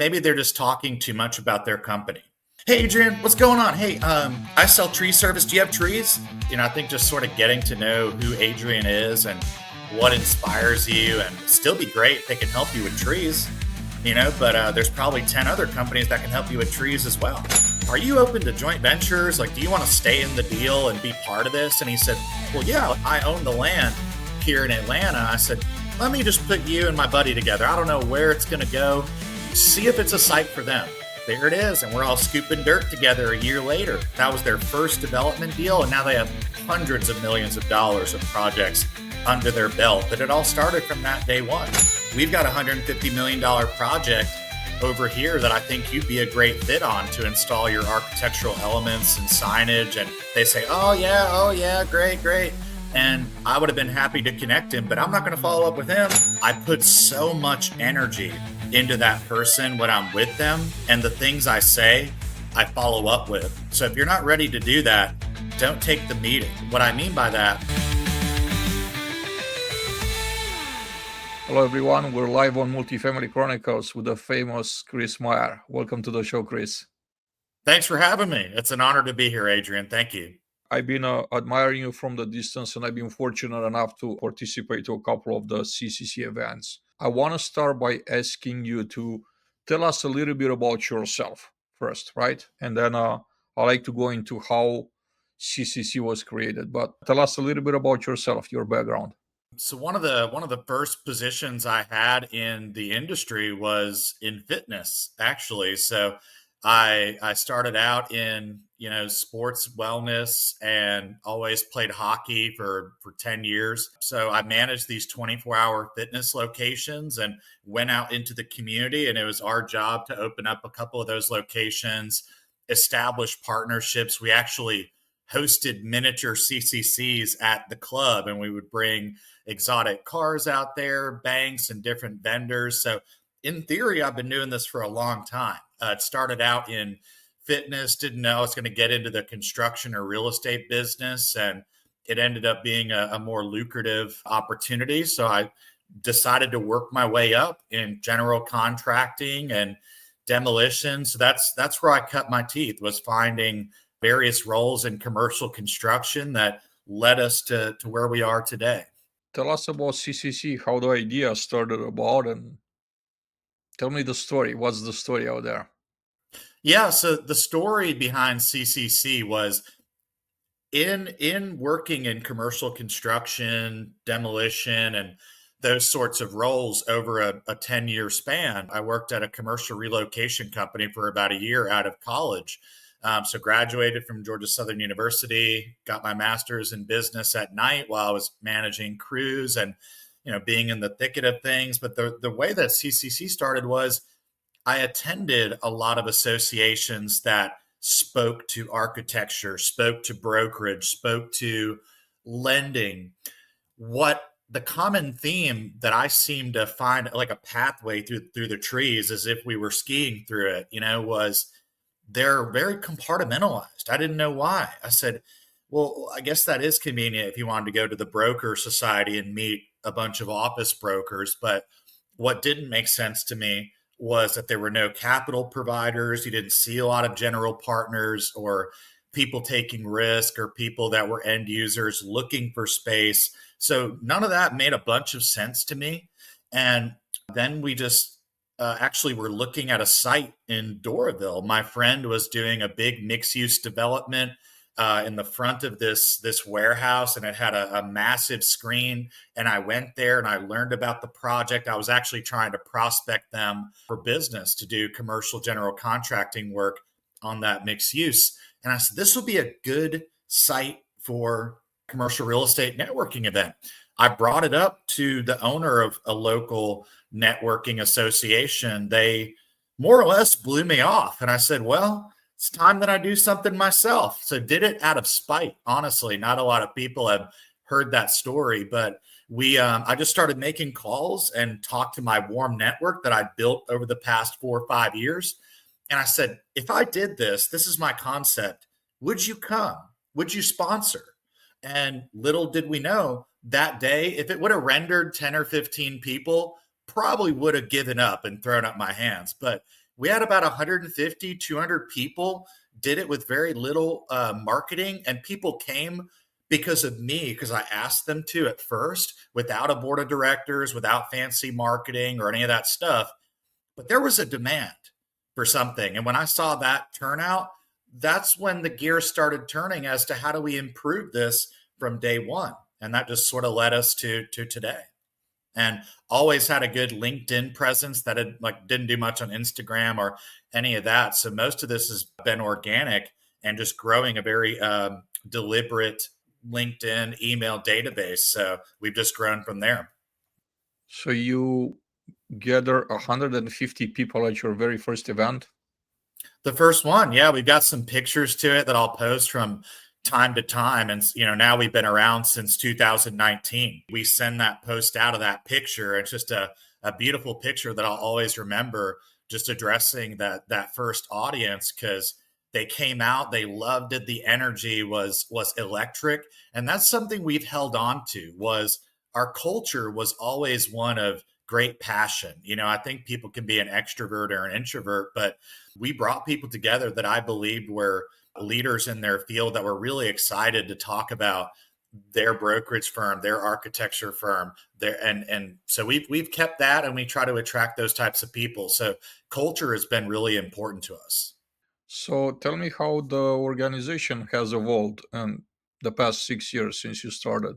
maybe they're just talking too much about their company. Hey, Adrian, what's going on? Hey, I sell tree service. Do you have trees? I think just sort of getting to know who Adrian is and what inspires you, and still be great if they can help you with trees, but there's probably 10 other companies that can help you with trees as well. Are you open to joint ventures? Like, do you want to stay in the deal and be part of this? And he said, well, yeah, I own the land here in Atlanta. I said, let me just put you and my buddy together. I don't know where it's going to go. See if it's a site for them. There it is. And we're all scooping dirt together a year later. That was their first development deal. And now they have hundreds of millions of dollars of projects under their belt. But it all started from that day one. We've got a $150 million project over here that I think you'd be a great fit on to install your architectural elements and signage. And they say, oh yeah, great. And I would have been happy to connect him, but I'm not going to follow up with him. I put so much energy into that person when I'm with them, and the things I say, I follow up with. So if you're not ready to do that, don't take the meeting. What I mean by that. Hello, everyone. We're live on Multifamily Chronicles with the famous Chris Maier. Welcome to the show, Chris. Thanks for having me. It's an honor to be here, Adrian. Thank you. I've been admiring you from the distance, and I've been fortunate enough to participate to a couple of the CCC events. I want to start by asking you to tell us a little bit about yourself first, right? And then I like to go into how CCC was created. But tell us a little bit about yourself, your background. So one of the first positions I had in the industry was in fitness, actually. So I started out in sports wellness and always played hockey for 10 years. So I managed these 24-hour fitness locations and went out into the community, and it was our job to open up a couple of those locations, establish partnerships. We actually hosted miniature CCCs at the club, and we would bring exotic cars out there, banks, and different vendors. So in theory, I've been doing this for a long time. It started out in fitness, didn't know I was going to get into the construction or real estate business, and it ended up being a more lucrative opportunity. So I decided to work my way up in general contracting and demolition. So that's where I cut my teeth, was finding various roles in commercial construction that led us to where we are today. Tell us about CCC, how the idea started about, and tell me the story. What's the story out there? Yeah, so the story behind CCC was in working in commercial construction, demolition, and those sorts of roles over a 10-year span. I worked at a commercial relocation company for about a year out of college. So graduated from Georgia Southern University, got my master's in business at night while I was managing crews and, being in the thicket of things. But the way that CCC started was I attended a lot of associations that spoke to architecture, spoke to brokerage, spoke to lending. What the common theme that I seemed to find, like a pathway through the trees, as if we were skiing through it, was they're very compartmentalized. I didn't know why. I said, well, I guess that is convenient if you wanted to go to the broker society and meet a bunch of office brokers. But what didn't make sense to me was that there were no capital providers. You didn't see a lot of general partners or people taking risk or people that were end users looking for space. So none of that made a bunch of sense to me. And then we just actually were looking at a site in Doraville. My friend was doing a big mixed-use development in the front of this warehouse, and it had a massive screen. And I went there and I learned about the project. I was actually trying to prospect them for business to do commercial general contracting work on that mixed use. And I said, this would be a good site for commercial real estate networking event. I brought it up to the owner of a local networking association. They more or less blew me off. And I said, well, it's time that I do something myself. So did it out of spite. Honestly, not a lot of people have heard that story, but I just started making calls and talked to my warm network that I built over the past 4 or 5 years. And I said, if I did this is my concept. Would you come? Would you sponsor? And little did we know that day, if it would have rendered 10 or 15 people, probably would have given up and thrown up my hands. But We had about 150, 200 people, did it with very little marketing, and people came because of me, because I asked them to at first, without a board of directors, without fancy marketing or any of that stuff. But there was a demand for something. And when I saw that turnout, that's when the gears started turning as to how do we improve this from day one. And that just sort of led us to today. And always had a good LinkedIn presence that had like didn't do much on Instagram or any of that. So most of this has been organic and just growing a very deliberate LinkedIn email database. So we've just grown from there. So you gather 150 people at your very first event? The first one, yeah, we've got some pictures to it that I'll post from time to time. And, now we've been around since 2019. We send that post out of that picture. It's just a beautiful picture that I'll always remember, just addressing that first audience, because they came out, they loved it. The energy was electric. And that's something we've held on to, was our culture was always one of great passion. I think people can be an extrovert or an introvert, but we brought people together that I believed were leaders in their field that were really excited to talk about their brokerage firm, their architecture firm, and so we've kept that, and we try to attract those types of people. So culture has been really important to us. So tell me how the organization has evolved in the past 6 years since you started.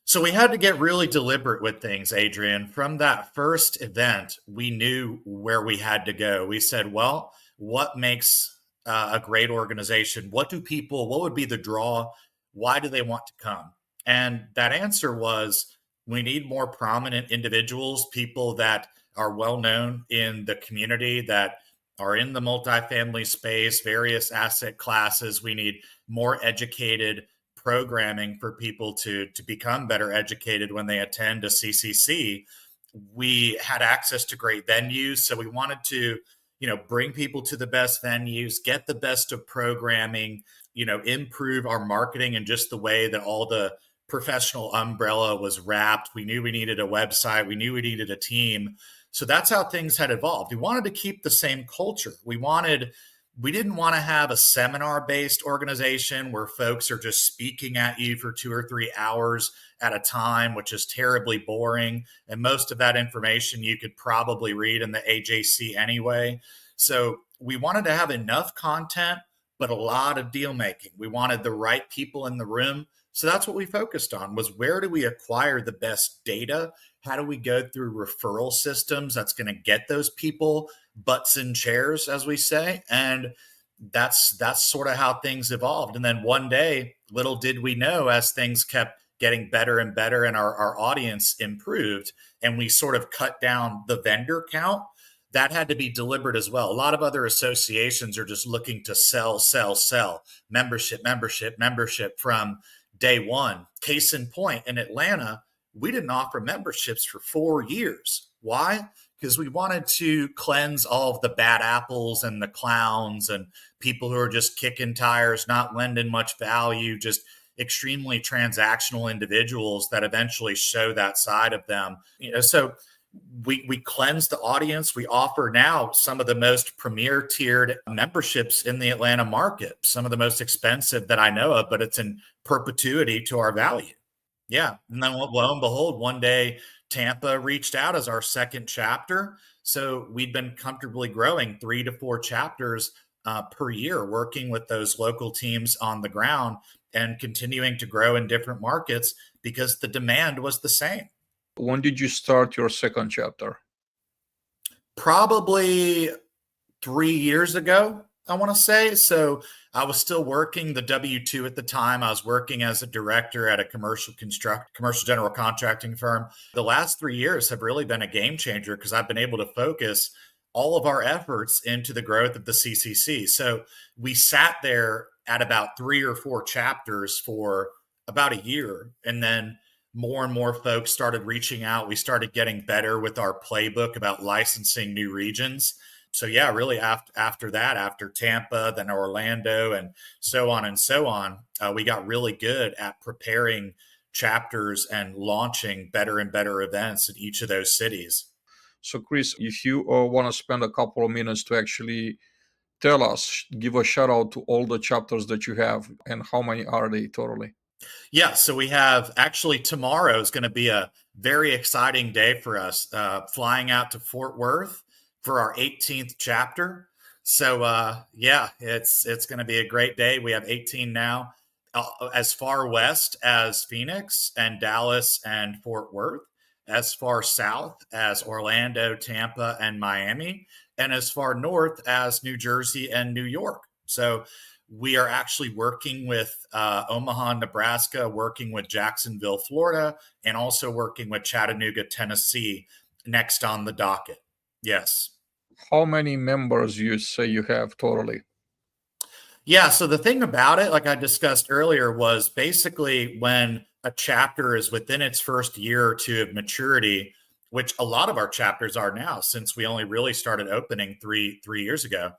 So we had to get really deliberate with things, Adrian. From that first event, we knew where we had to go. We said, well, what makes a great organization? What would be the draw? Why do they want to come? And that answer was, we need more prominent individuals, people that are well known in the community, that are in the multifamily space, various asset classes. We need more educated programming for people to become better educated when they attend a CCC. We had access to great venues, so we wanted to, bring people to the best venues, get the best of programming, improve our marketing and just the way that all the professional umbrella was wrapped. We knew we needed a website, we knew we needed a team. So that's how things had evolved. We wanted to keep the same culture. We didn't want to have a seminar based organization where folks are just speaking at you for 2 or 3 hours at a time, which is terribly boring. And most of that information you could probably read in the AJC anyway. So we wanted to have enough content, but a lot of deal making. We wanted the right people in the room. So that's what we focused on, was where do we acquire the best data? How do we go through referral systems that's going to get those people butts in chairs, as we say? And that's sort of how things evolved. And then one day, little did we know, as things kept getting better and better and our audience improved, and we sort of cut down the vendor count, that had to be deliberate as well. A lot of other associations are just looking to sell, sell, sell, membership, membership, membership from day one. Case in point, in Atlanta, we didn't offer memberships for 4 years. Why? Because we wanted to cleanse all of the bad apples and the clowns and people who are just kicking tires, not lending much value, just extremely transactional individuals that eventually show that side of them. So we cleanse the audience. We offer now some of the most premier tiered memberships in the Atlanta market, some of the most expensive that I know of, but it's in perpetuity to our value. Yeah. And then lo and behold, one day Tampa reached out as our second chapter. So we'd been comfortably growing 3 to 4 chapters per year, working with those local teams on the ground and continuing to grow in different markets because the demand was the same. When did you start your second chapter? Probably 3 years ago, I want to say. So I was still working the W-2 at the time. I was working as a director at a commercial general contracting firm. The last 3 years have really been a game changer because I've been able to focus all of our efforts into the growth of the CCC. So we sat there at about 3 or 4 chapters for about a year, and then more and more folks started reaching out. We started getting better with our playbook about licensing new regions. So yeah, really after that, after Tampa, then Orlando, and so on and so on, we got really good at preparing chapters and launching better and better events in each of those cities. So, Chris, if you want to spend a couple of minutes to actually tell us, give a shout out to all the chapters that you have and how many are they totally? Yeah, so we have actually tomorrow is going to be a very exciting day for us. Flying out to Fort Worth for our 18th chapter. So yeah, it's going to be a great day. We have 18 now, as far west as Phoenix and Dallas and Fort Worth, as far south as Orlando, Tampa, and Miami, and as far north as New Jersey and New York. So we are actually working with Omaha, Nebraska, working with Jacksonville, Florida, and also working with Chattanooga, Tennessee, next on the docket. Yes. How many members you say you have totally? Yeah. So the thing about it, like I discussed earlier, was basically when a chapter is within its first year or two of maturity, which a lot of our chapters are now, since we only really started opening three years ago.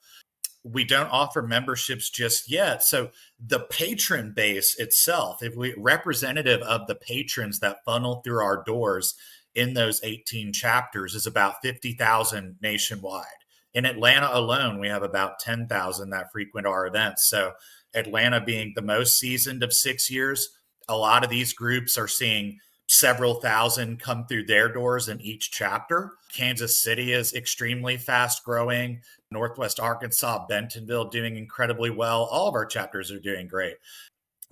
We don't offer memberships just yet. So the patron base itself, if we representative of the patrons that funnel through our doors in those 18 chapters is about 50,000 nationwide. In Atlanta alone, we have about 10,000 that frequent our events. So Atlanta being the most seasoned of 6 years, a lot of these groups are seeing several thousand come through their doors in each chapter. Kansas City is extremely fast growing. Northwest Arkansas, Bentonville doing incredibly well. All of our chapters are doing great.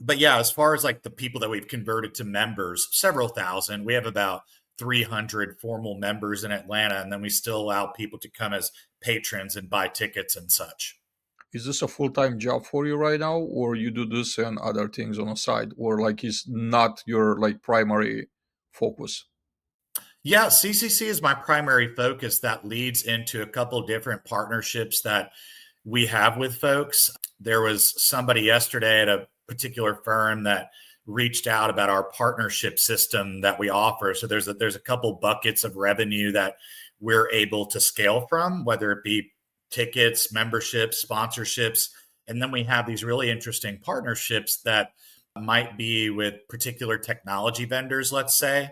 But yeah, as far as like the people that we've converted to members, several thousand, we have about 300 formal members in Atlanta. And then we still allow people to come as patrons and buy tickets and such. Is this a full-time job for you right now, or you do this and other things on the side, or like is not your like primary focus? Yeah, CCC is my primary focus that leads into a couple different partnerships that we have with folks. There was somebody yesterday at a particular firm that reached out about our partnership system that we offer. So there's a couple buckets of revenue that we're able to scale from, whether it be tickets, memberships, sponsorships, and then we have these really interesting partnerships that might be with particular technology vendors, let's say,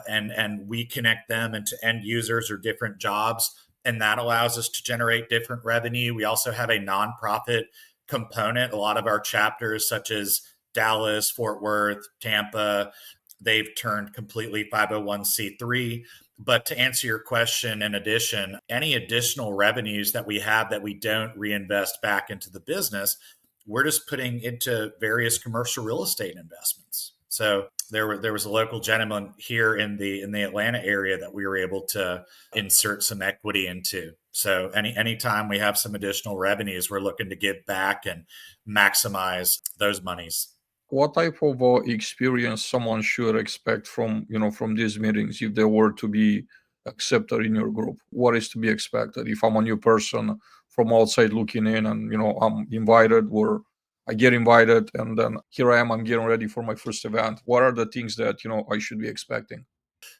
and we connect them into end users or different jobs, and that allows us to generate different revenue. We also have a nonprofit component. A lot of our chapters, such as Dallas, Fort Worth, Tampa, they've turned completely 501c3. But to answer your question, in addition, any additional revenues that we have that we don't reinvest back into the business, we're just putting into various commercial real estate investments. So there was a local gentleman here in the Atlanta area that we were able to insert some equity into. So anytime we have some additional revenues, we're looking to give back and maximize those monies. What type of experience someone should expect from from these meetings if they were to be accepted in your group? What is to be expected if I'm a new person from outside looking in, and I'm invited, or I get invited, and then here I am, I'm getting ready for my first event? What are the things that I should be expecting?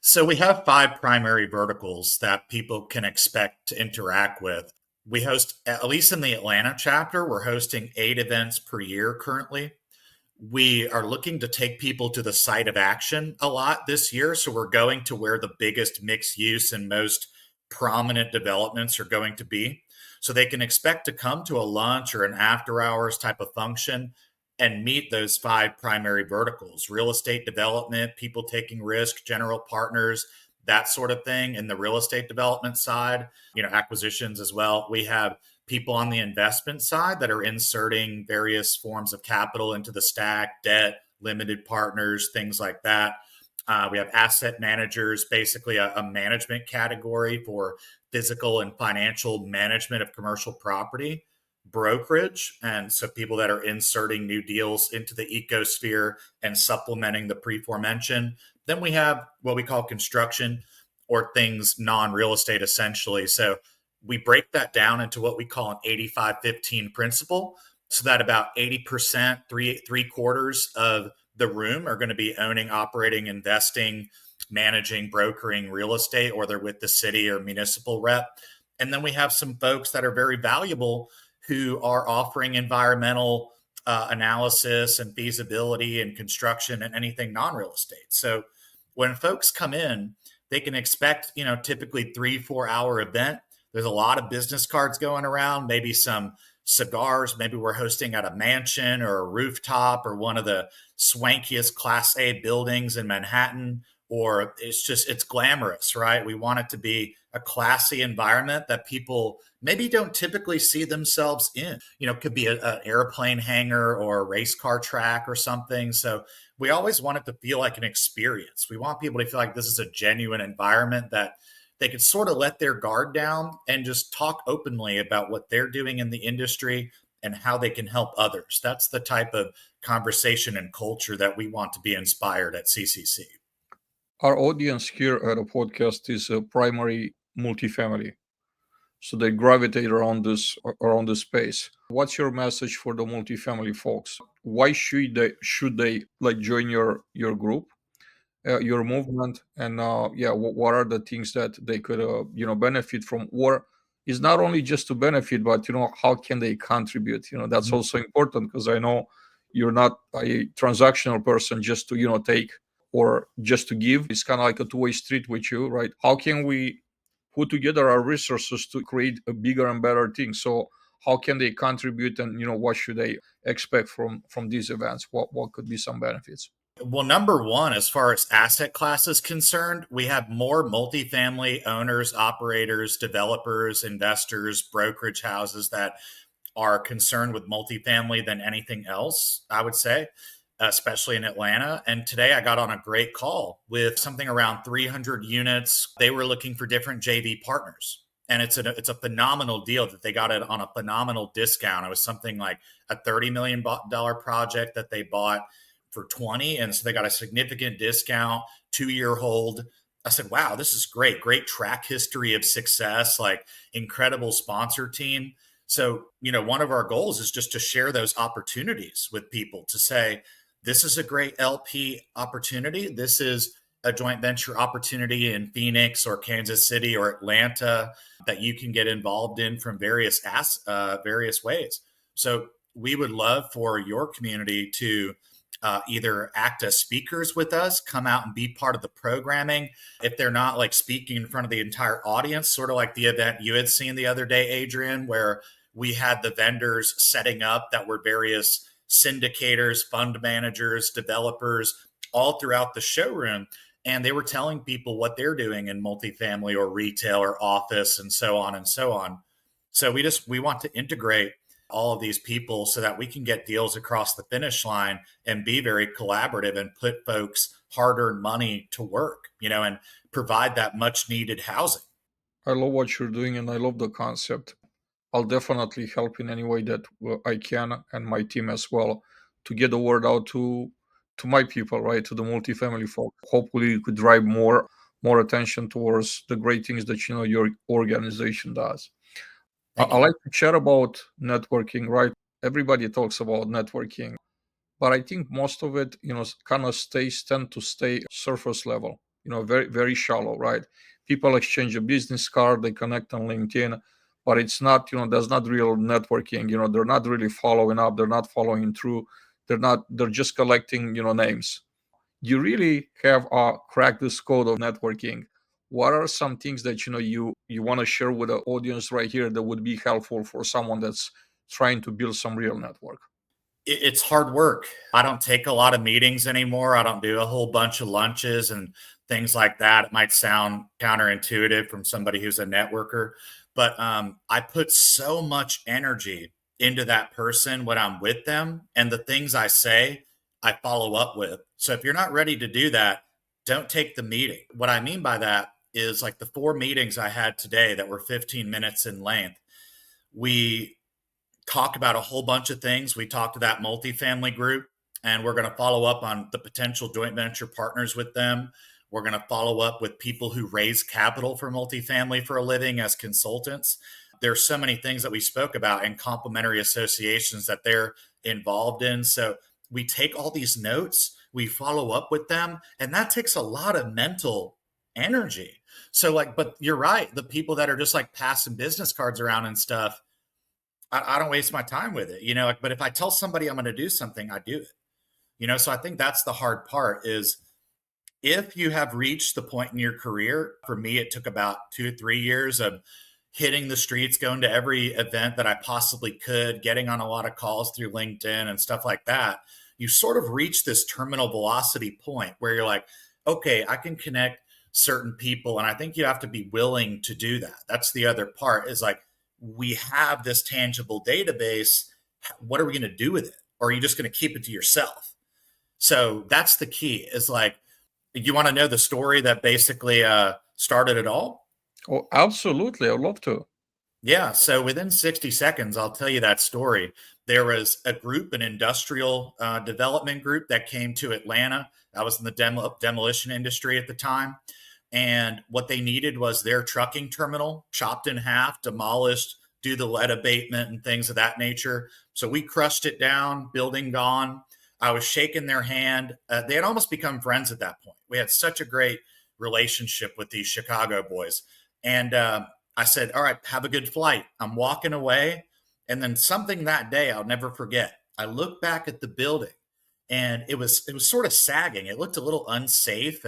So we have five primary verticals that people can expect to interact with. We host, at least in the Atlanta chapter, we're hosting 8 events per year currently. We are looking to take people to the site of action a lot this year. So we're going to where the biggest mixed use and most prominent developments are going to be. So they can expect to come to a lunch or an after hours type of function and meet those five primary verticals: real estate development, people taking risk, general partners, that sort of thing. In the real estate development side, acquisitions as well. We have people on the investment side that are inserting various forms of capital into the stack, debt, limited partners, things like that. We have asset managers, basically a management category for physical and financial management of commercial property, brokerage, and so people that are inserting new deals into the ecosphere and supplementing the pre-aforementioned. Then we have what we call construction, or things non-real estate essentially. So we break that down into what we call an 85-15 principle, so that about 80%, three quarters of the room are going to be owning, operating, investing, managing, brokering real estate, or they're with the city or municipal rep. And then we have some folks that are very valuable who are offering environmental analysis and feasibility and construction and anything non-real estate. So when folks come in, they can expect, typically 3-4 hour event. There's a lot of business cards going around, maybe some cigars. Maybe we're hosting at a mansion or a rooftop or one of the swankiest Class A buildings in Manhattan, or it's glamorous, right? We want it to be a classy environment that people maybe don't typically see themselves in. It could be an airplane hangar or a race car track or something. So we always want it to feel like an experience. We want people to feel like this is a genuine environment that they could sort of let their guard down and just talk openly about what they're doing in the industry and how they can help others. That's the type of conversation and culture that we want to be inspired at CCC. Our audience here at the podcast is a primary multifamily, so they gravitate around this space. What's your message for the multifamily folks? Why should they like join your group, your movement, and what are the things that they could benefit from, or is not only just to benefit, but how can they contribute? That's also important, because I know you're not a transactional person just to take or just to give. It's kind of like a two-way street with you, right? How can we put together our resources to create a bigger and better thing? So how can they contribute, and what should they expect from these events? What could be some benefits? Well, number one, as far as asset class is concerned, we have more multifamily owners, operators, developers, investors, brokerage houses that are concerned with multifamily than anything else, I would say, especially in Atlanta. And today I got on a great call with something around 300 units. They were looking for different JV partners. And it's a phenomenal deal that they got it on a phenomenal discount. It was something like a $30 million project that they bought for 20. And so they got a significant discount, 2-year hold. I said, wow, this is great. Great track history of success, like incredible sponsor team. So, one of our goals is just to share those opportunities with people, to say, this is a great LP opportunity. This is a joint venture opportunity in Phoenix or Kansas City or Atlanta that you can get involved in from various ways. So we would love for your community to either act as speakers with us, come out and be part of the programming. If they're not like speaking in front of the entire audience, sort of like the event you had seen the other day, Adrian, where we had the vendors setting up that were various syndicators, fund managers, developers, all throughout the showroom. And they were telling people what they're doing in multifamily or retail or office and so on and so on. So we want to integrate all of these people so that we can get deals across the finish line and be very collaborative and put folks hard-earned money to work, and provide that much needed housing. I love what you're doing, and I love the concept. I'll definitely help in any way that I can, and my team as well, to get the word out to my people, right, to the multifamily folk. Hopefully, you could drive more attention towards the great things that your organization does. Thank I you. like to chat about networking, right? Everybody talks about networking, but I think most of it, kind of tend to stay surface level, very, very shallow, right? People exchange a business card, they connect on LinkedIn, but it's not, there's not real networking. They're not really following up, they're not following through, they're just collecting, names. You really have cracked this code of networking. What are some things that you want to share with the audience right here that would be helpful for someone that's trying to build some real network? It's hard work. I don't take a lot of meetings anymore. I don't do a whole bunch of lunches and things like that. It might sound counterintuitive from somebody who's a networker, but I put so much energy into that person when I'm with them, and the things I say, I follow up with. So if you're not ready to do that, don't take the meeting. What I mean by that is like the 4 meetings I had today that were 15 minutes in length. We talk about a whole bunch of things. We talked to that multifamily group, and we're going to follow up on the potential joint venture partners with them. We're going to follow up with people who raise capital for multifamily for a living as consultants. There's so many things that we spoke about in complementary associations that they're involved in. So we take all these notes, we follow up with them, and that takes a lot of mental energy. So but you're right. The people that are just like passing business cards around and stuff, I don't waste my time with it, but if I tell somebody I'm going to do something, I do it, so I think that's the hard part is if you have reached the point in your career, for me, it took about 2 or 3 years of hitting the streets, going to every event that I possibly could, getting on a lot of calls through LinkedIn and stuff like that. You sort of reach this terminal velocity point where you're like, okay, I can connect certain people. And I think you have to be willing to do that. That's the other part is like, we have this tangible database. What are we going to do with it? Or are you just going to keep it to yourself? So that's the key is like, you want to know the story that basically started it all? Oh, absolutely. I'd love to. Yeah. So within 60 seconds, I'll tell you that story. There was a group, an industrial development group that came to Atlanta. I was in the demolition industry at the time. And what they needed was their trucking terminal chopped in half, demolished, do the lead abatement and things of that nature. So we crushed it down, building gone. I was shaking their hand. They had almost become friends at that point. We had such a great relationship with these Chicago boys. And I said, all right, have a good flight. I'm walking away. And then something that day I'll never forget. I looked back at the building and it was sort of sagging. It looked a little unsafe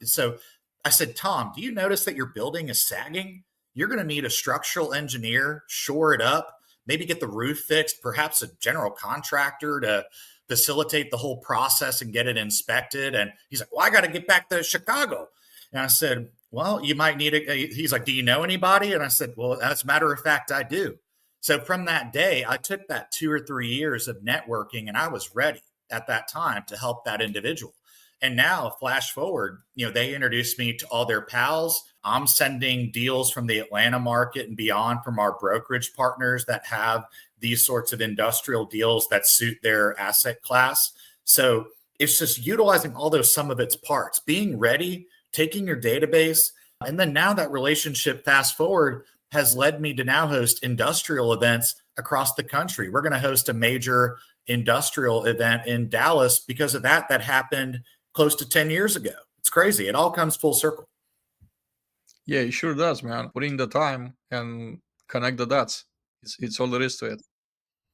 so I said, Tom, do you notice that your building is sagging? You're going to need a structural engineer, shore it up, maybe get the roof fixed, perhaps a general contractor to facilitate the whole process and get it inspected. And he's like, well, I got to get back to Chicago. And I said, well, you might need it. He's like, do you know anybody? And I said, well, as a matter of fact, I do. So from that day, I took that 2 or 3 years of networking and I was ready at that time to help that individual. And now, flash forward, they introduced me to all their pals. I'm sending deals from the Atlanta market and beyond from our brokerage partners that have these sorts of industrial deals that suit their asset class. So it's just utilizing all those sum of its parts, being ready, taking your database. And then now that relationship, fast forward, has led me to now host industrial events across the country. We're going to host a major industrial event in Dallas because of that happened close to 10 years ago. It's crazy. It all comes full circle. Yeah, it sure does, man. Put in the time and connect the dots. It's all there is to it.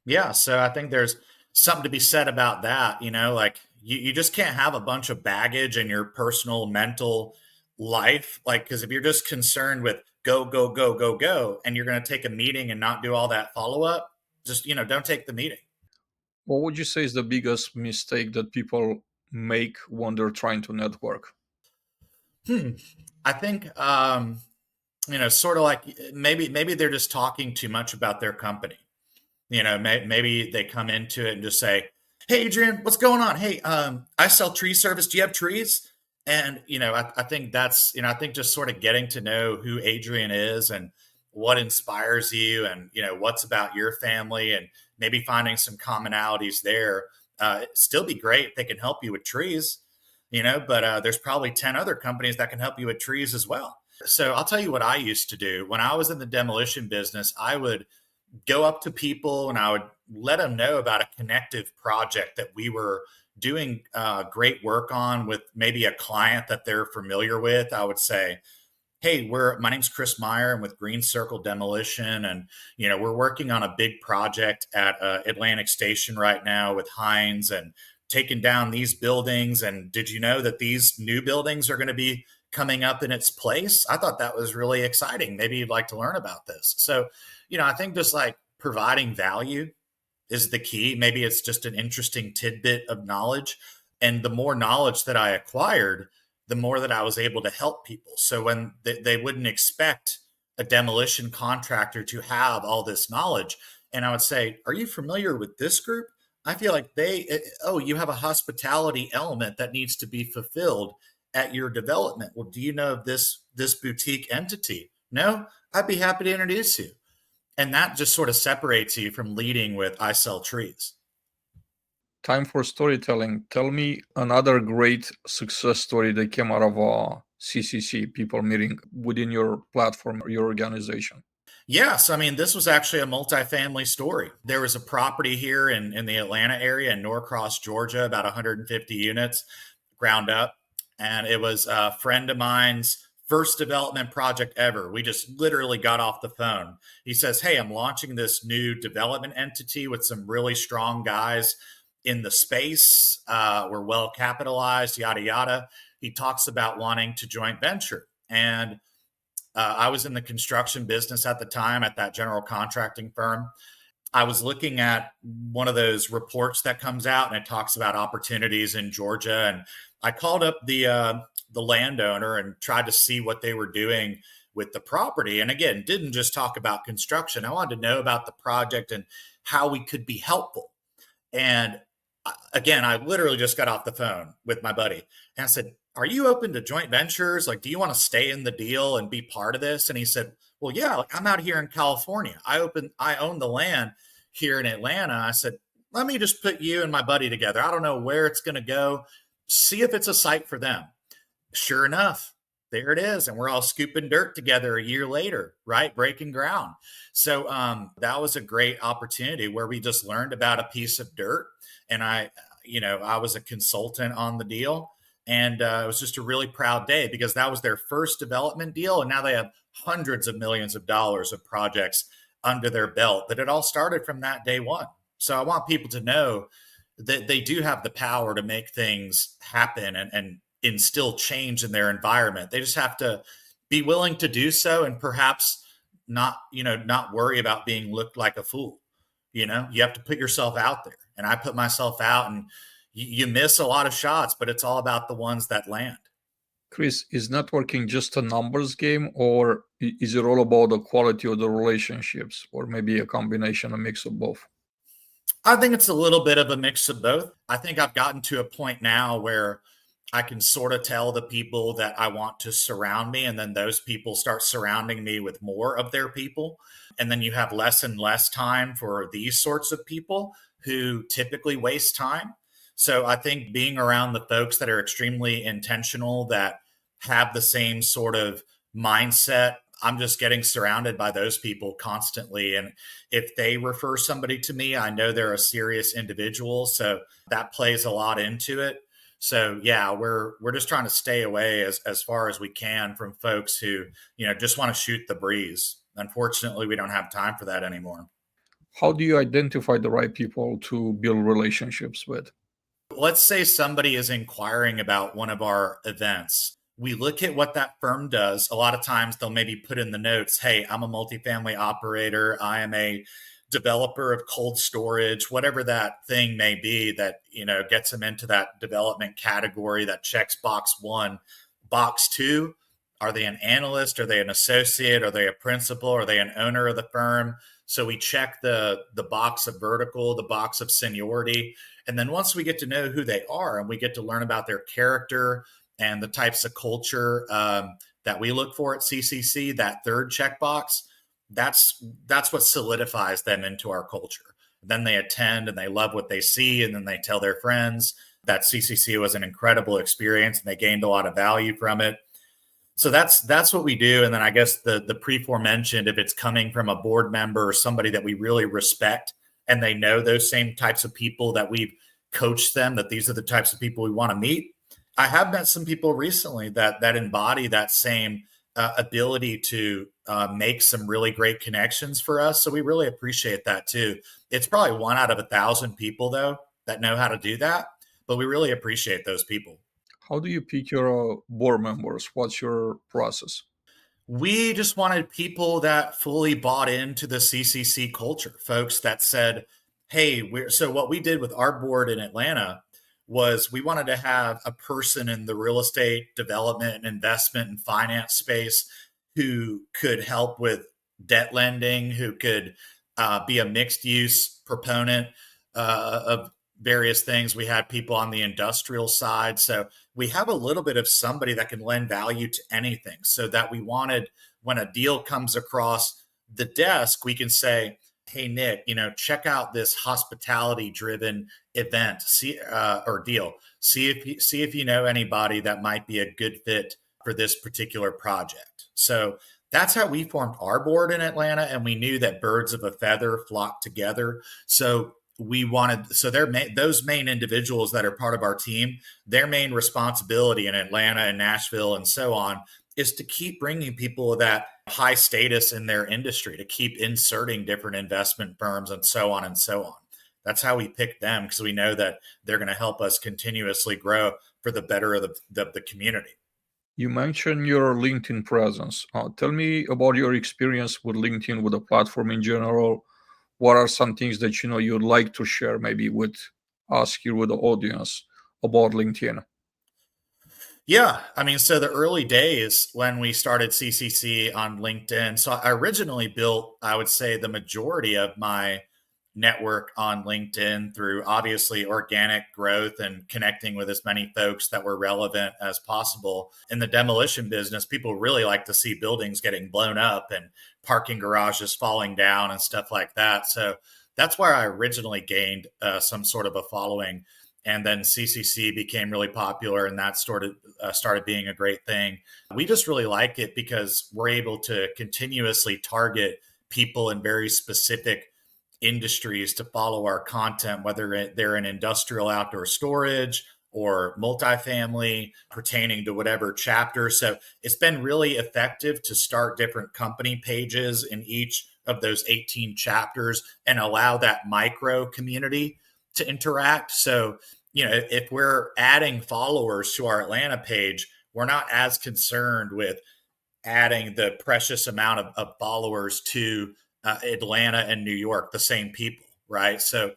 Yeah. So I think there's something to be said about that. Like you just can't have a bunch of baggage in your personal mental life. Like, because if you're just concerned with go, go, go, go, go, and you're going to take a meeting and not do all that follow up, just, don't take the meeting. What would you say is the biggest mistake that people make when they're trying to network? Hmm. I think, sort of like maybe they're just talking too much about their company. Maybe they come into it and just say, "Hey, Adrian, what's going on? Hey, I sell tree service. Do you have trees?" And I think that's I think just sort of getting to know who Adrian is and what inspires you, and what's about your family, and maybe finding some commonalities there. It'd still be great if they can help you with trees, but there's probably 10 other companies that can help you with trees as well. So I'll tell you what I used to do when I was in the demolition business. I would go up to people and I would let them know about a connective project that we were doing great work on with maybe a client that they're familiar with. I would say, hey, my name's Chris Maier. I'm with Green Circle Demolition. And, we're working on a big project at Atlantic Station right now with Heinz and taking down these buildings. And did you know that these new buildings are going to be coming up in its place? I thought that was really exciting. Maybe you'd like to learn about this. So, I think just like providing value is the key. Maybe it's just an interesting tidbit of knowledge. And the more knowledge that I acquired, the more that I was able to help people. So when they wouldn't expect a demolition contractor to have all this knowledge, and I would say, "Are you familiar with this group? I feel like oh, you have a hospitality element that needs to be fulfilled at your development. Well, do you know of this boutique entity? No, I'd be happy to introduce you." And that just sort of separates you from leading with "I sell trees." Time for storytelling. Tell me another great success story that came out of CCC, people meeting within your platform or your organization. Yes, I mean, this was actually a multifamily story. There was a property here in the Atlanta area in Norcross, Georgia, about 150 units, ground up. And it was a friend of mine's first development project ever. We just literally got off the phone. He says, "Hey, I'm launching this new development entity with some really strong guys in the space. We're well capitalized, yada, yada." he talks about wanting to joint venture. And I was in the construction business at the time at that general contracting firm. I was looking at one of those reports that comes out and it talks about opportunities in Georgia. And I called up the landowner and tried to see what they were doing with the property. And again, didn't just talk about construction. I wanted to know about the project and how we could be helpful. And again, I literally just got off the phone with my buddy and I said, "Are you open to joint ventures? Like, do you want to stay in the deal and be part of this?" And he said, "Well, yeah, like I'm out here in California. I own the land here in Atlanta." I said, "Let me just put you and my buddy together. I don't know where it's going to go. See if it's a site for them." Sure enough, there it is. And we're all scooping dirt together a year later, right? Breaking ground. So that was a great opportunity where we just learned about a piece of dirt. And I was a consultant on the deal. And it was just a really proud day because that was their first development deal. And now they have hundreds of millions of dollars of projects under their belt, but it all started from that day one. So I want people to know that they do have the power to make things happen and instill change in their environment. They just have to be willing to do so and perhaps not worry about being looked like a fool. You have to put yourself out there. And I put myself out and you miss a lot of shots, but it's all about the ones that land. Chris, is networking just a numbers game, or is it all about the quality of the relationships, or maybe a combination, a mix of both? I think it's a little bit of a mix of both. I think I've gotten to a point now where I can sort of tell the people that I want to surround me, and then those people start surrounding me with more of their people. And then you have less and less time for these sorts of people who typically waste time. So I think being around the folks that are extremely intentional, that have the same sort of mindset, I'm just getting surrounded by those people constantly. And if they refer somebody to me, I know they're a serious individual. So that plays a lot into it. So yeah, we're just trying to stay away as far as we can from folks who, just want to shoot the breeze. Unfortunately, we don't have time for that anymore. How do you identify the right people to build relationships with? Let's say somebody is inquiring about one of our events. We look at what that firm does. A lot of times they'll maybe put in the notes, "Hey, I'm a multifamily operator. I am a developer of cold storage," whatever that thing may be that, gets them into that development category that checks box one. Box two, are they an analyst? Are they an associate? Are they a principal? Are they an owner of the firm? So we check the box of vertical, the box of seniority. And then once we get to know who they are and we get to learn about their character and the types of culture that we look for at CCC, that third checkbox, that's what solidifies them into our culture. Then they attend and they love what they see, and then they tell their friends that CCC was an incredible experience and they gained a lot of value from it. So that's what we do. And then I guess the pre-forementioned, if it's coming from a board member or somebody that we really respect and they know those same types of people that we've coached them, that these are the types of people we want to meet. I have met some people recently that embody that same ability to make some really great connections for us. So we really appreciate that too. It's probably 1 out of 1,000 people though that know how to do that, but we really appreciate those people. How do you pick your board members? What's your process? We just wanted people that fully bought into the CCC culture, folks that said, "Hey, so what we did with our board in Atlanta was we wanted to have a person in the real estate development and investment and finance space who could help with debt lending, who could be a mixed use proponent of various things. We had people on the industrial side. So we have a little bit of somebody that can lend value to anything, so that we wanted, when a deal comes across the desk, we can say, "Hey, Nick, check out this hospitality driven event, or deal. See if you know anybody that might be a good fit for this particular project." So that's how we formed our board in Atlanta. And we knew that birds of a feather flock together. So we wanted, so those main individuals that are part of our team, their main responsibility in Atlanta and Nashville and so on is to keep bringing people of that high status in their industry, to keep inserting different investment firms and so on and so on. that's how we pick them, because we know that they're going to help us continuously grow for the better of the community. You mentioned your LinkedIn presence. Tell me about your experience with LinkedIn, with the platform in general. What are some things that you'd like to share, maybe with us here with the audience about LinkedIn? Yeah, I mean, so the early days when we started CCC on LinkedIn, so I originally built, I would say, the majority of my network on LinkedIn through obviously organic growth and connecting with as many folks that were relevant as possible. In the demolition business, people really like to see buildings getting blown up and parking garages falling down and stuff like that. So that's where I originally gained some sort of a following. And then CCC became really popular, and that started being a great thing. We just really like it because we're able to continuously target people in very specific industries to follow our content, whether they're in industrial outdoor storage or multifamily, pertaining to whatever chapter. So it's been really effective to start different company pages in each of those 18 chapters and allow that micro community to interact. So, if we're adding followers to our Atlanta page, we're not as concerned with adding the precious amount of followers to Atlanta and New York, the same people, right? So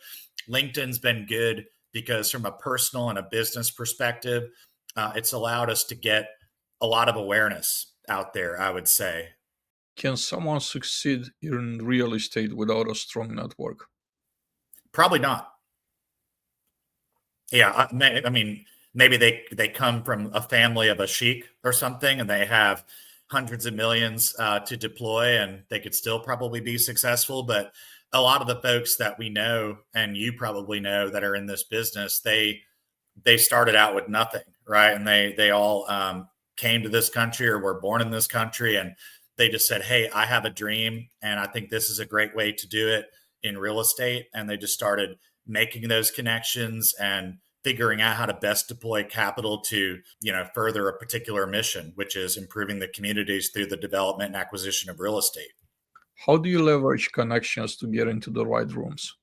LinkedIn's been good because from a personal and a business perspective, it's allowed us to get a lot of awareness out there, I would say. Can someone succeed in real estate without a strong network? Probably not. Yeah, I mean, maybe they come from a family of a sheik or something, and they have hundreds of millions to deploy, and they could still probably be successful. But a lot of the folks that we know, and you probably know, that are in this business, they started out with nothing, right? And they all came to this country or were born in this country, and they just said, "Hey, I have a dream, and I think this is a great way to do it in real estate." And they just started making those connections and figuring out how to best deploy capital to further a particular mission, which is improving the communities through the development and acquisition of real estate. How do you leverage connections to get into the right rooms?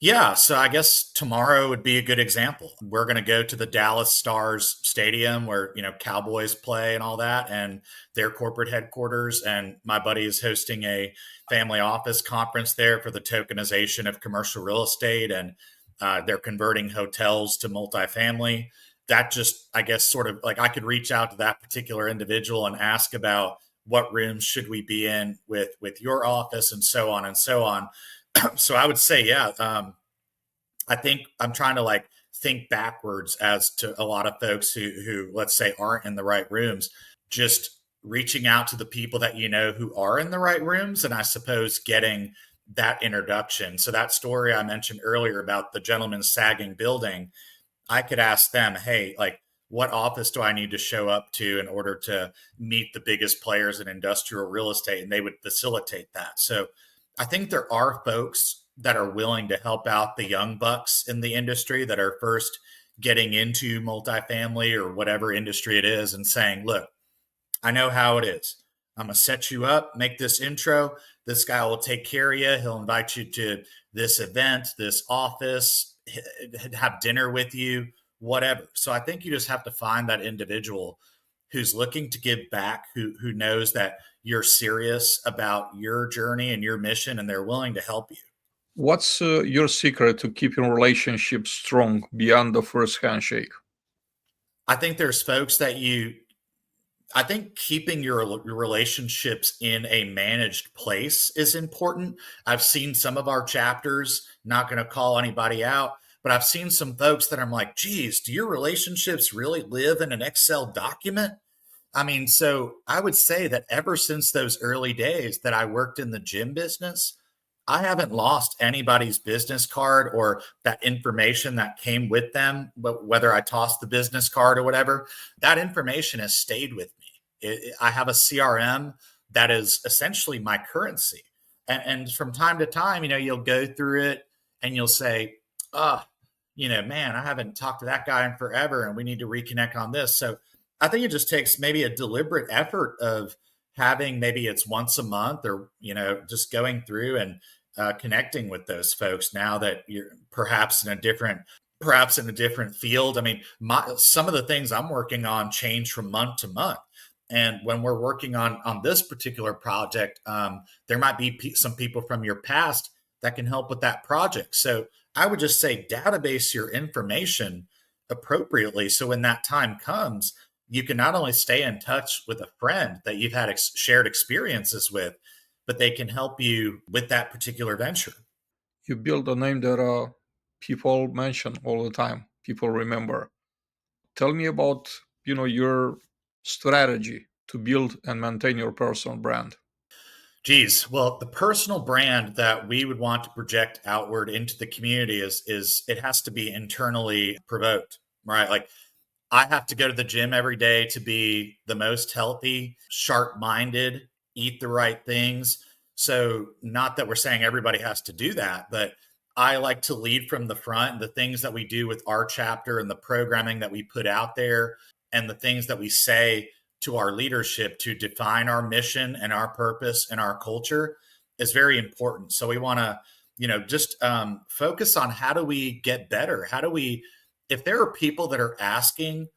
Yeah, so I guess tomorrow would be a good example. We're going to go to the Dallas Stars Stadium where, Cowboys play and all that, and their corporate headquarters. And my buddy is hosting a family office conference there for the tokenization of commercial real estate. And they're converting hotels to multifamily. That just, I guess, sort of like I could reach out to that particular individual and ask about what rooms should we be in with your office and so on and so on. So I would say, yeah, I think I'm trying to like think backwards as to a lot of folks who let's say aren't in the right rooms, just reaching out to the people that who are in the right rooms, and I suppose getting that introduction. So that story I mentioned earlier about the gentleman sagging building, I could ask them, hey, like, what office do I need to show up to in order to meet the biggest players in industrial real estate? And they would facilitate that. So I think there are folks that are willing to help out the young bucks in the industry that are first getting into multifamily or whatever industry it is, and saying, look, I know how it is. I'm going to set you up, make this intro. This guy will take care of you. He'll invite you to this event, this office, have dinner with you, whatever. So I think you just have to find that individual who's looking to give back, who knows that you're serious about your journey and your mission, and they're willing to help you. What's your secret to keeping relationships strong beyond the first handshake? I think there's folks that I think keeping your relationships in a managed place is important. I've seen some of our chapters, not going to call anybody out, but I've seen some folks that I'm like, geez, do your relationships really live in an Excel document? I mean, so I would say that ever since those early days that I worked in the gym business, I haven't lost anybody's business card or that information that came with them, but whether I tossed the business card or whatever, that information has stayed with me. I have a CRM that is essentially my currency. And from time to time, you'll go through it and you'll say, oh, man, I haven't talked to that guy in forever and we need to reconnect on this. So I think it just takes maybe a deliberate effort of having, maybe it's once a month or, just going through and connecting with those folks now that you're perhaps in a different field. I mean, some of the things I'm working on change from month to month. And when we're working on this particular project, there might be some people from your past that can help with that project. So I would just say database your information appropriately. So when that time comes, you can not only stay in touch with a friend that you've had shared experiences with, but they can help you with that particular venture. You build a name that people mention all the time, people remember. Tell me about, your strategy to build and maintain your personal brand. Geez, well, the personal brand that we would want to project outward into the community is it has to be internally provoked, right? Like I have to go to the gym every day to be the most healthy, sharp minded, eat the right things. So, not that we're saying everybody has to do that, but I like to lead from the front. And the things that we do with our chapter and the programming that we put out there and the things that we say to our leadership to define our mission and our purpose and our culture is very important. So, we want to, just focus on how do we get better? How do we, if there are people that are asking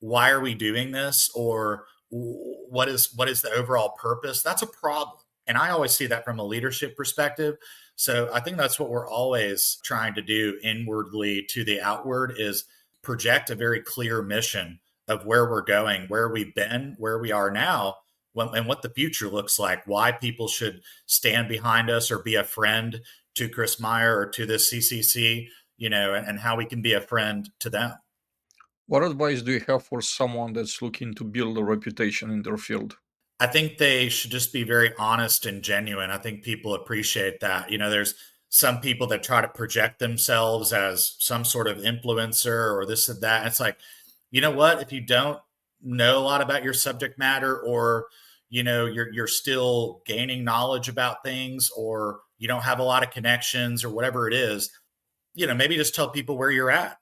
why are we doing this or what is the overall purpose, that's a problem. And I always see that from a leadership perspective. So I think that's what we're always trying to do inwardly to the outward is project a very clear mission of where we're going, where we've been, where we are now, and what the future looks like, why people should stand behind us or be a friend to Chris Maier or to the CCC, and how we can be a friend to them. What advice do you have for someone that's looking to build a reputation in their field? I think they should just be very honest and genuine. I think people appreciate that. There's some people that try to project themselves as some sort of influencer or this and that. It's like, you know what? If you don't know a lot about your subject matter, or you're still gaining knowledge about things, or you don't have a lot of connections, or whatever it is, maybe just tell people where you're at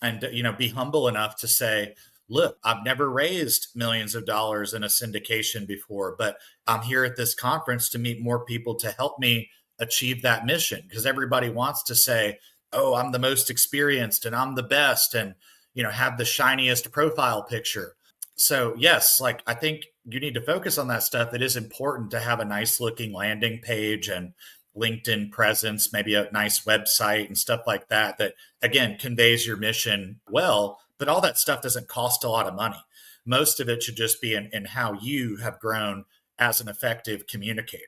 and be humble enough to say, look, I've never raised millions of dollars in a syndication before, but I'm here at this conference to meet more people to help me achieve that mission, because everybody wants to say, oh, I'm the most experienced and I'm the best, and have the shiniest profile picture. So yes, like I think you need to focus on that stuff. It is important to have a nice looking landing page and LinkedIn presence, maybe a nice website and stuff like that, that again conveys your mission well. But all that stuff doesn't cost a lot of money. Most of it should just be in how you have grown as an effective communicator.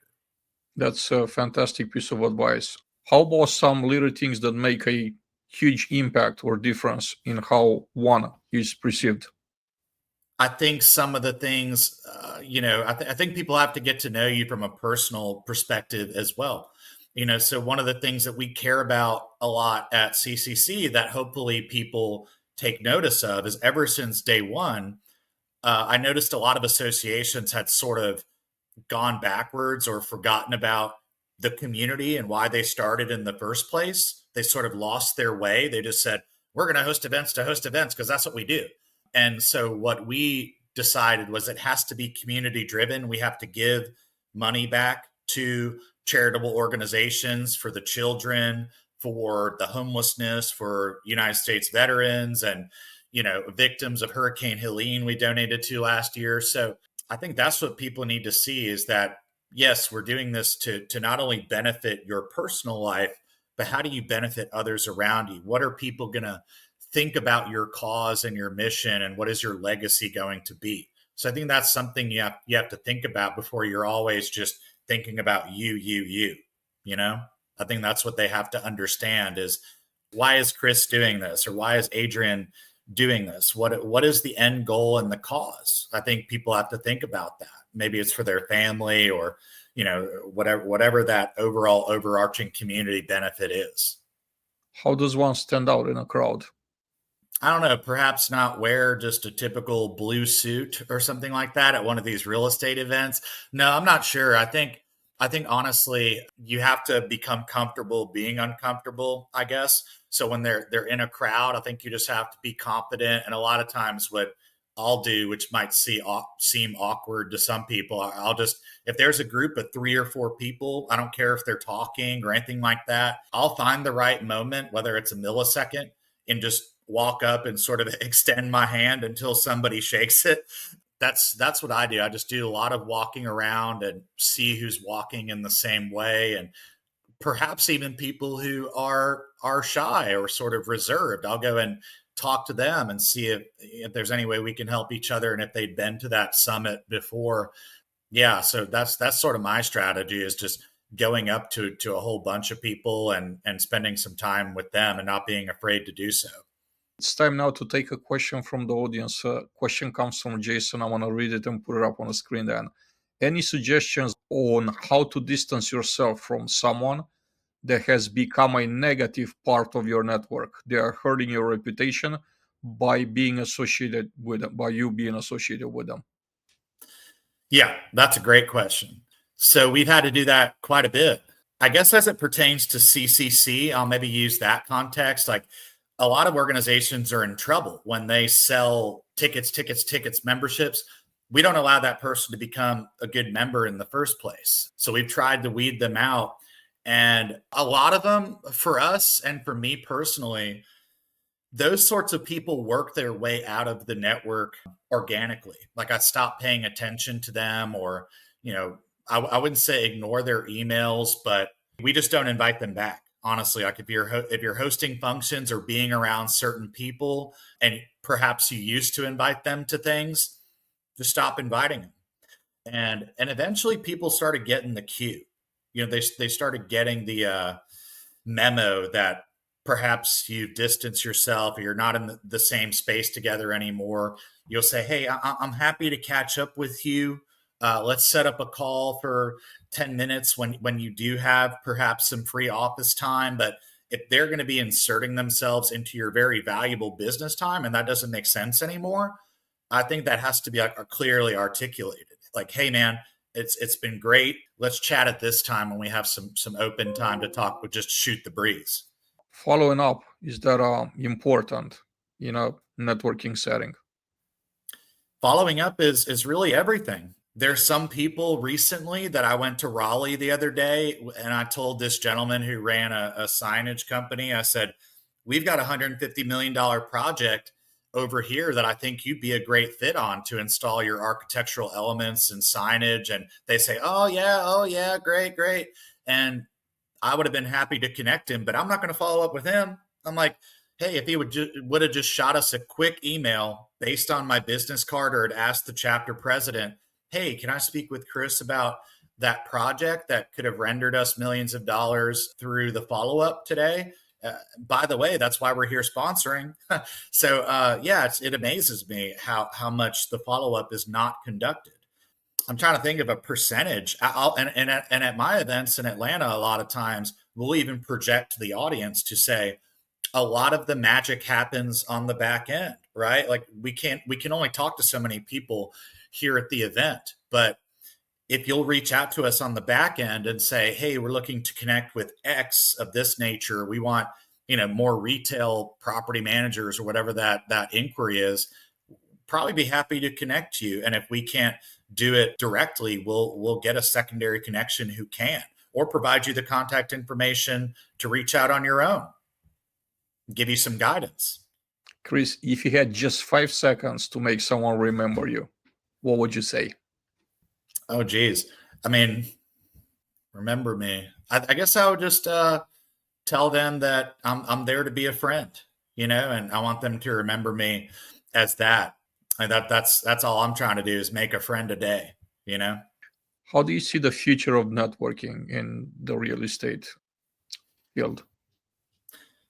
That's a fantastic piece of advice. How about some little things that make a huge impact or difference in how one is perceived? I think some of the things, I think people have to get to know you from a personal perspective as well. So one of the things that we care about a lot at CCC that hopefully people take notice of is ever since day one, I noticed a lot of associations had sort of gone backwards or forgotten about the community and why they started in the first place. They sort of lost their way. They just said, we're going to host events because that's what we do. And so what we decided was it has to be community driven. We have to give money back to charitable organizations for the children, for the homelessness, for United States veterans, and victims of Hurricane Helene we donated to last year. So I think that's what people need to see is that yes, we're doing this to not only benefit your personal life, but how do you benefit others around you? What are people going to think about your cause and your mission, and what is your legacy going to be? So I think that's something you have to think about before you're always just thinking about you. You know, I think that's what they have to understand is why is Chris doing this, or why is Adrian doing this? What is the end goal and the cause? I think people have to think about that. Maybe it's for their family, or whatever that overall overarching community benefit is. How does one stand out in a crowd? I don't know, perhaps not wear just a typical blue suit or something like that at one of these real estate events. No, I'm not sure. I think honestly, you have to become comfortable being uncomfortable, I guess. So when they're in a crowd, I think you just have to be confident. And a lot of times what I'll do, which might seem awkward to some people, I'll just, if there's a group of 3 or 4 people, I don't care if they're talking or anything like that, I'll find the right moment, whether it's a millisecond, and just walk up and sort of extend my hand until somebody shakes it. That's what I do. I just do a lot of walking around and see who's walking in the same way, and perhaps even people who are shy or sort of reserved. I'll go and talk to them and see if there's any way we can help each other, and if they've been to that summit before. Yeah, so that's sort of my strategy, is just going up to a whole bunch of people and spending some time with them and not being afraid to do so. It's time now to take a question from the audience. Question comes from Jason. I want to read it and put it up on the screen then. Any suggestions on how to distance yourself from someone that has become a negative part of your network? They are hurting your reputation by being associated with them, by you being associated with them. Yeah, that's a great question. So we've had to do that quite a bit. I guess as it pertains to CCC, I'll maybe use that context. Like, a lot of organizations are in trouble when they sell tickets, memberships. We don't allow that person to become a good member in the first place. So we've tried to weed them out. And a lot of them, for us and for me personally, those sorts of people work their way out of the network organically. Like, I stopped paying attention to them, or, I wouldn't say ignore their emails, but we just don't invite them back. Honestly, like, if you're hosting functions or being around certain people, and perhaps you used to invite them to things, just stop inviting them. And eventually people started getting the cue. They started getting the memo that perhaps you distance yourself, or you're not in the same space together anymore. You'll say, hey, I'm happy to catch up with you. Let's set up a call for 10 minutes when you do have perhaps some free office time. But if they're going to be inserting themselves into your very valuable business time and that doesn't make sense anymore, I think that has to be clearly articulated. Like, hey, man, it's been great. Let's chat at this time when we have some open time to talk. But just shoot the breeze. Following up, is that important in a networking setting? Following up is really everything. There's some people recently that I went to Raleigh the other day, and I told this gentleman who ran a signage company, I said, we've got a $150 million project over here that I think you'd be a great fit on to install your architectural elements and signage. And they say, oh yeah, great, great. And I would have been happy to connect him, but I'm not going to follow up with him. I'm like, hey, if he would have just shot us a quick email based on my business card, or had asked the chapter president, hey, can I speak with Chris about that project that could have rendered us millions of dollars through the follow up today? By the way, that's why we're here sponsoring. So yeah, it amazes me how much the follow up is not conducted. I'm trying to think of a percentage. And at my events in Atlanta, a lot of times we'll even project to the audience to say a lot of the magic happens on the back end, right? Like, we can only talk to so many people here at the event, but if you'll reach out to us on the back end and say, hey, we're looking to connect with X of this nature, we want, more retail property managers, or whatever that inquiry is, probably be happy to connect you. And if we can't do it directly, we'll get a secondary connection who can, or provide you the contact information to reach out on your own, give you some guidance. Chris, if you had just 5 seconds to make someone remember you, what would you say? Oh, geez. I mean, remember me. I guess I would just tell them that I'm there to be a friend, and I want them to remember me as that. And that's all I'm trying to do, is make a friend a day. How do you see the future of networking in the real estate field?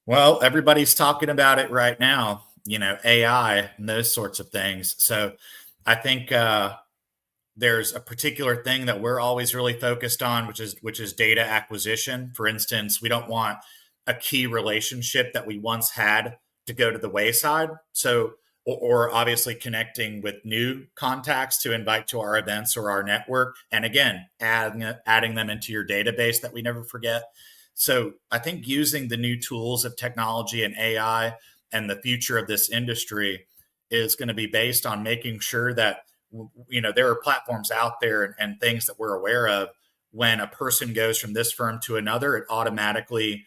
Well, everybody's talking about it right now, AI and those sorts of things. So I think there's a particular thing that we're always really focused on, which is data acquisition. For instance, we don't want a key relationship that we once had to go to the wayside. So, or obviously connecting with new contacts to invite to our events or our network, and again, adding them into your database that we never forget. So I think using the new tools of technology and AI and the future of this industry is going to be based on making sure that, there are platforms out there and things that we're aware of. When a person goes from this firm to another, it automatically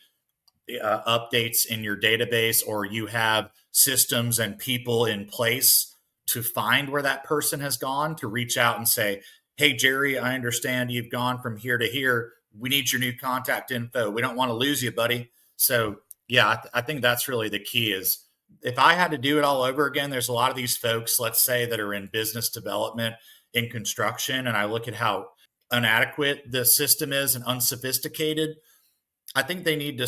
updates in your database, or you have systems and people in place to find where that person has gone, to reach out and say, hey, Jerry, I understand you've gone from here to here. We need your new contact info. We don't want to lose you, buddy. So yeah, I think that's really the key. Is if I had to do it all over again, there's a lot of these folks, let's say, that are in business development, in construction, and I look at how inadequate the system is and unsophisticated. I think they need to,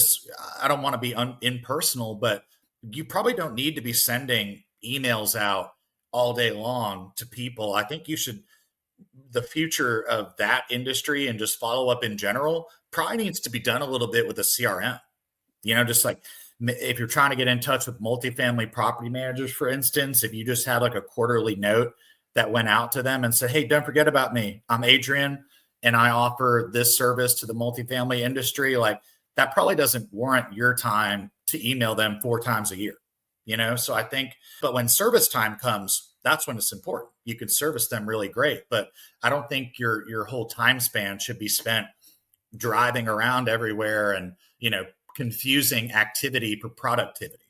I don't want to be impersonal, but you probably don't need to be sending emails out all day long to people. I think you should, the future of that industry and just follow up in general probably needs to be done a little bit with a CRM. Just like if you're trying to get in touch with multifamily property managers, for instance, if you just had like a quarterly note that went out to them and said, hey, don't forget about me. I'm Adrian and I offer this service to the multifamily industry. Like, that probably doesn't warrant your time to email them 4 times a year, So I think, but when service time comes, that's when it's important. You can service them really great, but I don't think your whole time span should be spent driving around everywhere and, confusing activity for productivity.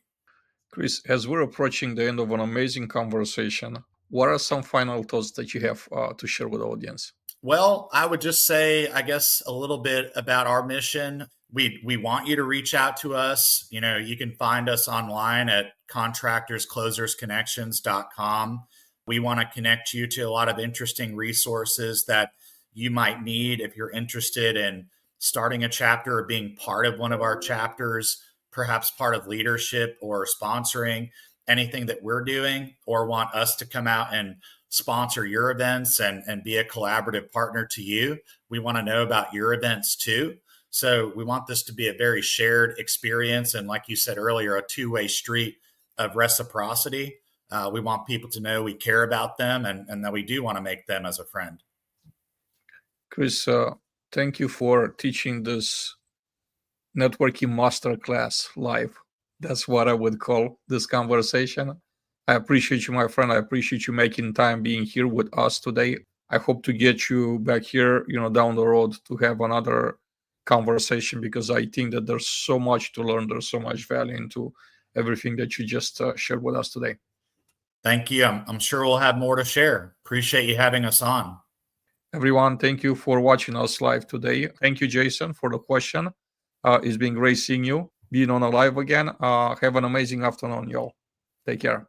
Chris, as we're approaching the end of an amazing conversation, what are some final thoughts that you have to share with the audience? Well, I would just say, I guess, a little bit about our mission. We want you to reach out to us. You can find us online at contractorsclosersconnections.com. We want to connect you to a lot of interesting resources that you might need if you're interested in starting a chapter or being part of one of our chapters, perhaps part of leadership or sponsoring anything that we're doing, or want us to come out and sponsor your events and be a collaborative partner to you. We want to know about your events too. So we want this to be a very shared experience. And like you said earlier, a two-way street of reciprocity. We want people to know we care about them and that we do want to make them as a friend. Chris, thank you for teaching this networking masterclass live. That's what I would call this conversation. I appreciate you, my friend. I appreciate you making time being here with us today. I hope to get you back here, down the road to have another conversation, because I think that there's so much to learn. There's so much value into everything that you just shared with us today. Thank you. I'm sure we'll have more to share. Appreciate you having us on. Everyone, thank you for watching us live today. Thank you, Jason, for the question. It's been great seeing you, being on a live again. Have an amazing afternoon, y'all. Take care.